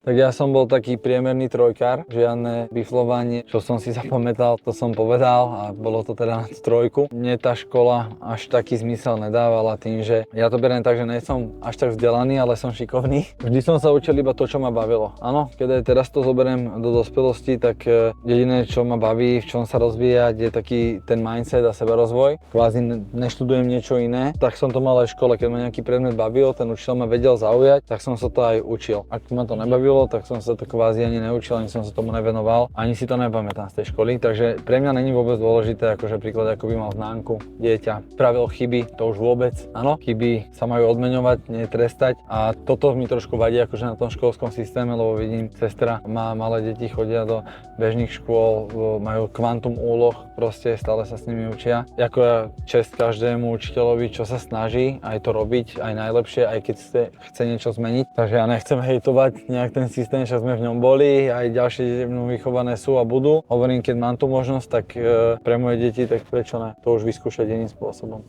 Tak ja som bol taký priemerný trojkár, žiadne biflovanie, čo som si zapamätal, to som povedal a bolo to teda nad trojku. Mne tá škola až taký zmysel nedávala tým, že ja to beriem tak, že nie som až tak vzdelaný, ale som šikovný. Vždy som sa učil iba to, čo ma bavilo. Áno, keď aj teraz to zoberiem do dospelosti, tak jediné, čo ma baví, v čom sa rozvíjať, je taký ten mindset a sebarozvoj. Kvázi neštudujem niečo iné, tak som to mal aj v škole, keď ma nejaký predmet bavil, ten učiteľ ma vedel zaujať, tak som sa to aj učil. Ak ma to nebavilo, tak som sa to kvázi ani neučil, ani som sa tomu nevenoval, ani si to nepamätám z tej školy, takže pre mňa není vôbec dôležité, akože príklad, ako by mal známku dieťa. Spravil chyby, to už vôbec, áno, chyby sa majú odmeňovať, nie trestať a toto mi trošku vadí akože na tom školskom systéme, lebo vidím, sestra má malé deti, chodia do bežných škôl, majú kvantum úloh, proste stále sa s nimi učia. Ako ja čest každému učiteľovi, čo sa snaží aj to robiť, aj najlepšie, aj keď chce niečo zmeniť. Takže ja nechcem hejtovať nejak ten systém, že sme v ňom boli, aj ďalšie deti v ňom vychované sú a budú. Hovorím, keď mám tú možnosť, tak pre moje deti, tak prečo ne? To už vyskúšať iným spôsobom.